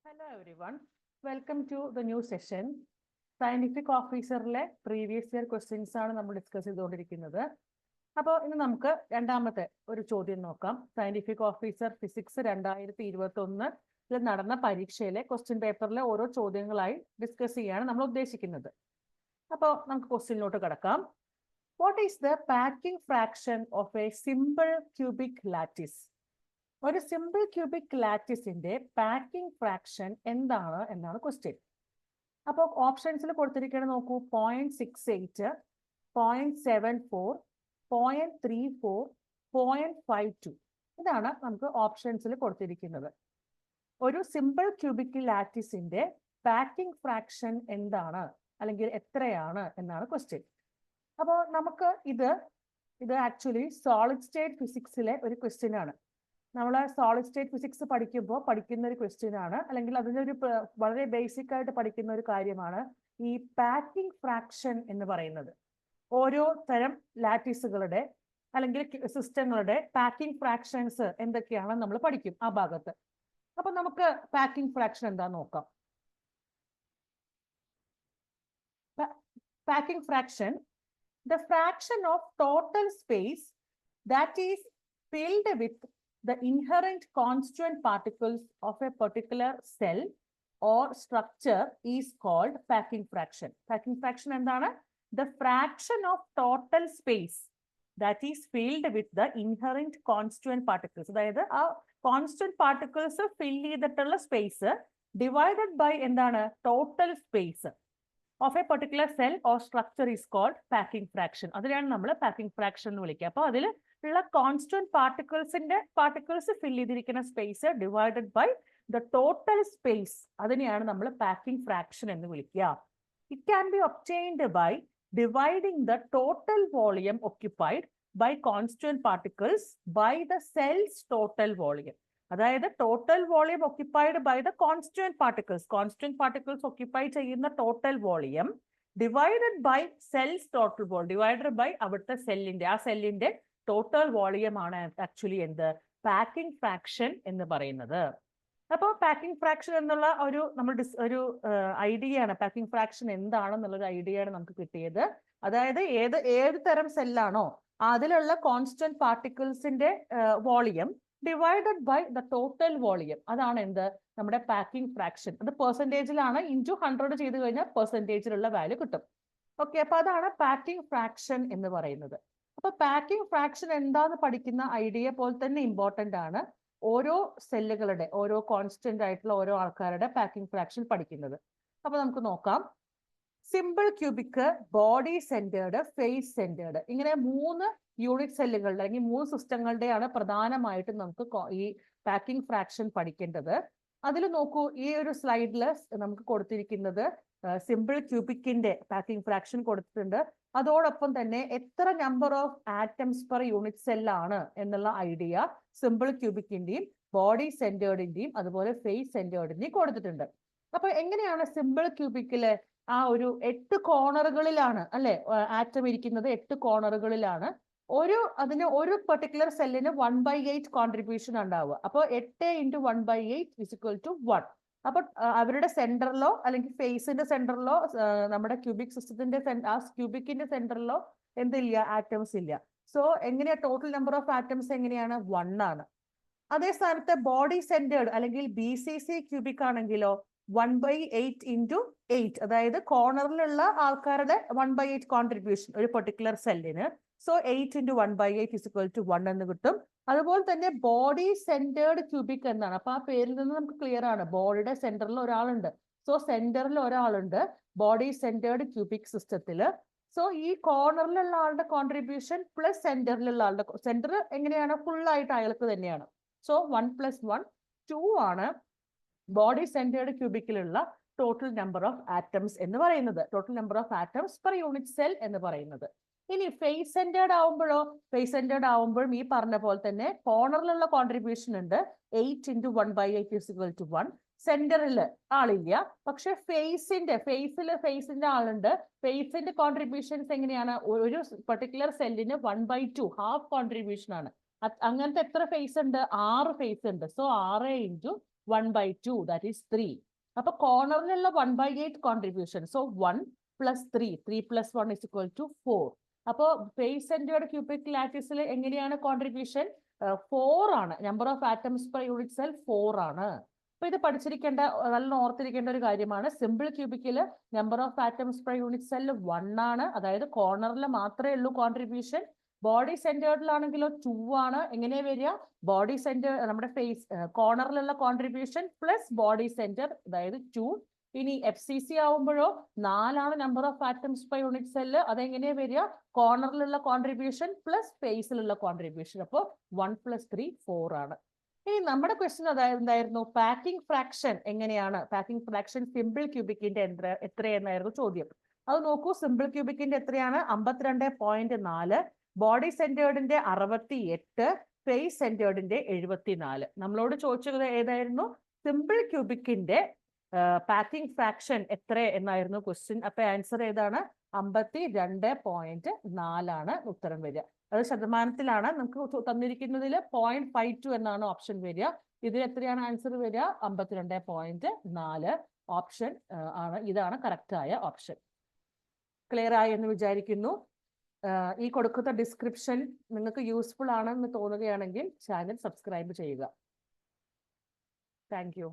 Hello everyone. Welcome to the new session. Scientific ഓഫീസറിലെ previous year questions ആണ് നമ്മൾ discuss ചെയ്തുകൊണ്ടിരിക്കുന്നത്. അപ്പോൾ ഇന്ന് നമുക്ക് രണ്ടാമത്തെ ഒരു ചോദ്യം നോക്കാം. സയന്റിഫിക് ഓഫീസർ ഫിസിക്സ് 2021 നടന്ന പരീക്ഷയിലെ ക്വസ്റ്റ്യൻ പേപ്പറിലെ ഓരോ ചോദ്യങ്ങളായി ഡിസ്കസ് ചെയ്യാണ് നമ്മൾ ഉദ്ദേശിക്കുന്നത്. അപ്പോൾ നമുക്ക് ക്വസ്റ്റ്യനിലോട്ട് കിടക്കാം. What is the packing fraction of A simple cubic lattice? ഒരു സിമ്പിൾ ക്യൂബിക് ലാറ്റിസിന്റെ പാക്കിംഗ് ഫ്രാക്ഷൻ എന്താണ് എന്നാണ് ക്വസ്റ്റ്യൻ. അപ്പോൾ ഓപ്ഷൻസിൽ കൊടുത്തിരിക്കുന്നത് നോക്കൂ. 0.68, 0.74, 0.34, 0.52. ഇതാണ് നമുക്ക് ഓപ്ഷൻസിൽ കൊടുത്തിരിക്കുന്നത്. ഒരു സിമ്പിൾ ക്യൂബിക് ലാറ്റിസിന്റെ പാക്കിംഗ് ഫ്രാക്ഷൻ എന്താണ് അല്ലെങ്കിൽ എത്രയാണ് എന്നാണ് ക്വസ്റ്റ്യൻ. അപ്പോൾ നമുക്ക് ഇത് ആക്ച്വലി സോളിഡ് സ്റ്റേറ്റ് ഫിസിക്സിലെ ഒരു ക്വസ്റ്റ്യൻ ആണ്. നമ്മൾ സോളിഡ് സ്റ്റേറ്റ് ഫിസിക്സ് പഠിക്കുമ്പോൾ പഠിക്കുന്ന ഒരു ക്വസ്റ്റ്യൻ ആണ്, അല്ലെങ്കിൽ അതിനൊരു വളരെ ബേസിക് ആയിട്ട് പഠിക്കുന്ന ഒരു കാര്യമാണ് ഈ പാക്കിംഗ് ഫ്രാക്ഷൻ എന്ന് പറയുന്നത്. ഓരോ തരം ലാറ്റിസുകളുടെ അല്ലെങ്കിൽ സിസ്റ്റങ്ങളുടെ പാക്കിംഗ് ഫ്രാക്ഷൻസ് എന്തൊക്കെയാണെന്ന് നമ്മൾ പഠിക്കും ആ ഭാഗത്ത്. അപ്പൊ നമുക്ക് പാക്കിംഗ് ഫ്രാക്ഷൻ എന്താ നോക്കാം. Packing fraction, the fraction of total space that is filled with the inherent constituent particles of a particular cell or structure is called packing fraction. Packing fraction endana? The fraction of total space that is filled with the inherent constituent particles. അതായത് ആ constant particles fill ചെയ്തിട്ടുള്ള space divided by എന്താണ് total space of a particular cell or structure is called packing fraction. അതിനാണ് നമ്മൾ packing fraction എന്ന് വിളിക്കുക. അപ്പോൾ അതിൽ ഉള്ള കോൺസ്റ്റന്റ് പാർട്ടിക്കിൾസ് ഫിൽ ചെയ്തിരിക്കുന്ന space divided by the total space, അതിനെയാണ് നമ്മൾ പാക്കിംഗ് ഫ്രാക്ഷൻ എന്ന് വിളിക്കുക. It can be obtained by dividing the total volume occupied by constant particles by the cells total volume. അതായത് total volume occupied by the constant particles occupy ചെയ്യുന്ന total volume divided by cells total volume, divided by അവിടുത്തെ സെല്ലിന്റെ total volume ആണ് actually എന്ത് packing fraction എന്ന് പറയുന്നത്. അപ്പോൾ packing fraction എന്നുള്ള ഒരു ഐഡിയ ആണ്. പാക്കിംഗ് ഫ്രാക്ഷൻ എന്താണെന്നുള്ളൊരു ഐഡിയ ആണ് നമുക്ക് കിട്ടിയത്. അതായത് ഏത് തരം സെല്ലാണോ അതിലുള്ള കോൺസ്റ്റന്റ് പാർട്ടിക്കിൾസിന്റെ volume divided by the total volume, അതാണ് എന്ത് നമ്മുടെ പാക്കിംഗ് ഫ്രാക്ഷൻ. അത് പെർസെന്റേജിലാണ്, ഇൻറ്റു 100 ചെയ്ത് കഴിഞ്ഞാൽ പെർസെന്റേജിലുള്ള വാല്യൂ കിട്ടും. ഓക്കെ, അപ്പൊ അതാണ് പാക്കിംഗ് ഫ്രാക്ഷൻ എന്ന് പറയുന്നത്. അപ്പൊ പാക്കിംഗ് ഫ്രാക്ഷൻ എന്താന്ന് പഠിക്കുന്ന ഐഡിയ പോലെ തന്നെ ഇമ്പോർട്ടന്റ് ആണ് ഓരോ സെല്ലുകളുടെ, ഓരോ കോൺസ്റ്റന്റ് ആയിട്ടുള്ള ഓരോ ആൾക്കാരുടെ പാക്കിംഗ് ഫ്രാക്ഷൻ പഠിക്കുന്നത്. അപ്പൊ നമുക്ക് നോക്കാം. Simple cubic, body centered, face centered, ഇങ്ങനെ 3 യൂണിറ്റ് സെല്ലുകളുടെ അല്ലെങ്കിൽ 3 സിസ്റ്റങ്ങളുടെയാണ് പ്രധാനമായിട്ടും നമുക്ക് ഈ പാക്കിംഗ് ഫ്രാക്ഷൻ പഠിക്കേണ്ടത്. അതിൽ നോക്കൂ, ഈ ഒരു സ്ലൈഡിൽ നമുക്ക് കൊടുത്തിരിക്കുന്നത് സിമ്പിൾ ക്യൂബിക്കിന്റെ പാക്കിംഗ് ഫ്രാക്ഷൻ കൊടുത്തിട്ടുണ്ട്. അതോടൊപ്പം തന്നെ എത്ര number of atoms per unit സെല്ലാണ് എന്നുള്ള ഐഡിയ സിമ്പിൾ ക്യൂബിക്കിന്റെയും ബോഡി സെന്റേർഡിന്റെയും അതുപോലെ ഫേസ് സെന്റേർഡിന്റെയും കൊടുത്തിട്ടുണ്ട്. അപ്പൊ എങ്ങനെയാണ് സിമ്പിൾ ക്യൂബിക്കിലെ ആ ഒരു 8 കോർണറുകളിലാണ് അല്ലെ ആറ്റം ഇരിക്കുന്നത്, 8 കോർണറുകളിലാണ്. അതിന് ഒരു പെർട്ടിക്കുലർ സെല്ലിന് 1/8 കോൺട്രിബ്യൂഷൻ ഉണ്ടാവുക. അപ്പോൾ 8 × 1/8 = 1. അപ്പൊ അവരുടെ സെന്ററിലോ അല്ലെങ്കിൽ ഫേസിന്റെ സെന്ററിലോ നമ്മുടെ ക്യൂബിക് സിസ്റ്റത്തിന്റെ ക്യൂബിക്കിന്റെ സെന്ററിലോ എന്തില്ല, ആറ്റംസ് ഇല്ല. സോ എങ്ങനെയാ ടോട്ടൽ നമ്പർ ഓഫ് ആറ്റംസ് എങ്ങനെയാണ് 1 ആണ്. അതേ സ്ഥാനത്ത് ബോഡി സെന്റേർഡ് അല്ലെങ്കിൽ BCC ക്യൂബിക് ആണെങ്കിലോ 1/8 × 8, അതായത് കോർണറിലുള്ള ആൾക്കാരുടെ 1/8 കോൺട്രിബ്യൂഷൻ ഒരു പെർട്ടിക്കുലർ സെല്ലിന്. സോ 8 × 1/8 = 1 എന്ന് കിട്ടും. അതുപോലെ തന്നെ ബോഡി സെന്റേർഡ് ക്യൂബിക് എന്നാണ്. അപ്പൊ ആ പേരിൽ നിന്ന് നമുക്ക് ക്ലിയർ ആണ്, ബോഡിയുടെ സെന്ററിൽ ഒരാളുണ്ട്. സോ സെന്ററിൽ ഒരാളുണ്ട് ബോഡി സെന്റേർഡ് ക്യൂബിക് സിസ്റ്റത്തില്. സോ ഈ കോർണറിലുള്ള ആളുടെ കോൺട്രിബ്യൂഷൻ പ്ലസ് സെന്ററിലുള്ള ആളുടെ, സെന്റർ എങ്ങനെയാണ് ഫുൾ ആയിട്ട് അയാൾക്ക് തന്നെയാണ്. സോ 1 + 1 2 ആണ് ബോഡി സെന്റേർഡ് ക്യൂബിക്കിലുള്ള ടോട്ടൽ നമ്പർ ഓഫ് ആറ്റംസ് എന്ന് പറയുന്നത്, total number of atoms per unit cell എന്ന് പറയുന്നത്. ഇനി ഫേസ് സെന്റേർഡ് ആവുമ്പോഴും ഈ പറഞ്ഞ പോലെ തന്നെ കോർണറിലുള്ള കോൺട്രിബ്യൂഷൻ ഉണ്ട്. 8 × 1/8 = 1. സെന്ററിൽ ആളില്ല, പക്ഷെ ഫേസിന്റെ ആളുണ്ട്. ഫേസിന്റെ കോൺട്രിബ്യൂഷൻസ് എങ്ങനെയാണ്, ഒരു പെർട്ടിക്കുലർ സെല്ലിന് 1/2 ഹാഫ് കോൺട്രിബ്യൂഷൻ ആണ്. അങ്ങനത്തെ എത്ര ഫേസ് ഉണ്ട്, 6 ഫേസ് ഉണ്ട്. So 6 × 1/2, that is 3. അപ്പൊ കോർണറിലുള്ള 1/8 കോൺട്രിബ്യൂഷൻ. സോ 1 + 3, 3 + 1 = 4. അപ്പോ ഫേസ് സെന്റേർഡ് ക്യൂബിക് ലാറ്റിസിൽ എങ്ങനെയാണ് കോൺട്രിബ്യൂഷൻ? 4 ആണ്. Number of atoms per unit cell 4 ആണ്. അപ്പൊ ഇത് പഠിച്ചിരിക്കേണ്ട, നല്ല ഓർത്തിരിക്കേണ്ട ഒരു കാര്യമാണ്. സിമ്പിൾ ക്യൂബിക്കില് number of atoms per unit cell 1 ആണ്. അതായത് കോർണറിൽ മാത്രമേ ഉള്ളൂ കോൺട്രിബ്യൂഷൻ. ബോഡി സെന്റേർഡിലാണെങ്കിലോ 2 ആണ്. എങ്ങനെ വരിക? ബോഡി സെന്റർ, നമ്മുടെ ഫേസ് കോർണറിലുള്ള കോൺട്രിബ്യൂഷൻ പ്ലസ് ബോഡി സെന്റർ, അതായത് 2. ഇനി FCC ആവുമ്പോഴോ 4 ആണ് number of atoms per unit cell. അതെങ്ങനെയാ വരിക? കോർണറിലുള്ള കോൺട്രിബ്യൂഷൻ പ്ലസ് ഫേസിലുള്ള കോൺട്രിബ്യൂഷൻ. അപ്പോൾ 1 + 3 4 ആണ്. ഇനി നമ്മുടെ ക്വസ്റ്റ്യൻ എന്തായിരുന്നു? പാക്കിംഗ് ഫ്രാക്ഷൻ എങ്ങനെയാണ്? പാക്കിംഗ് ഫ്രാക്ഷൻ സിമ്പിൾ ക്യൂബിക്കിന്റെ എത്രയെന്നായിരുന്നു ചോദ്യം. അത് നോക്കൂ. സിമ്പിൾ ക്യൂബിക്കിന്റെ എത്രയാണ്? 52.4. ബോഡി സെന്റേർഡിന്റെ 68, ഫേസ് സെന്റേർഡിന്റെ 74. നമ്മളോട് ചോദിച്ചത് ഏതായിരുന്നു? സിമ്പിൾ ക്യൂബിക്കിന്റെ പാക്കിംഗ് ഫ്രാക്ഷൻ എത്ര എന്നായിരുന്നു ക്വസ്റ്റ്യൻ. അപ്പൊ ആൻസർ ഏതാണ്? 52.4 ആണ് ഉത്തരം വരിക. അത് ശതമാനത്തിലാണ്. നമുക്ക് തന്നിരിക്കുന്നതിൽ 0.52 എന്നാണ് ഓപ്ഷൻ വരിക. ഇതിൽ എത്രയാണ് ആൻസർ വരിക? 52.4 ഓപ്ഷൻ ആണ്. ഇതാണ് കറക്റ്റ് ആയ ഓപ്ഷൻ. ക്ലിയർ ആയി എന്ന് വിചാരിക്കുന്നു. ഈ കൊടുക്കുന്ന ഡിസ്ക്രിപ്ഷൻ നിങ്ങൾക്ക് യൂസ്ഫുൾ ആണെന്ന് തോന്നുകയാണെങ്കിൽ ചാനൽ സബ്സ്ക്രൈബ് ചെയ്യുക. Thank you.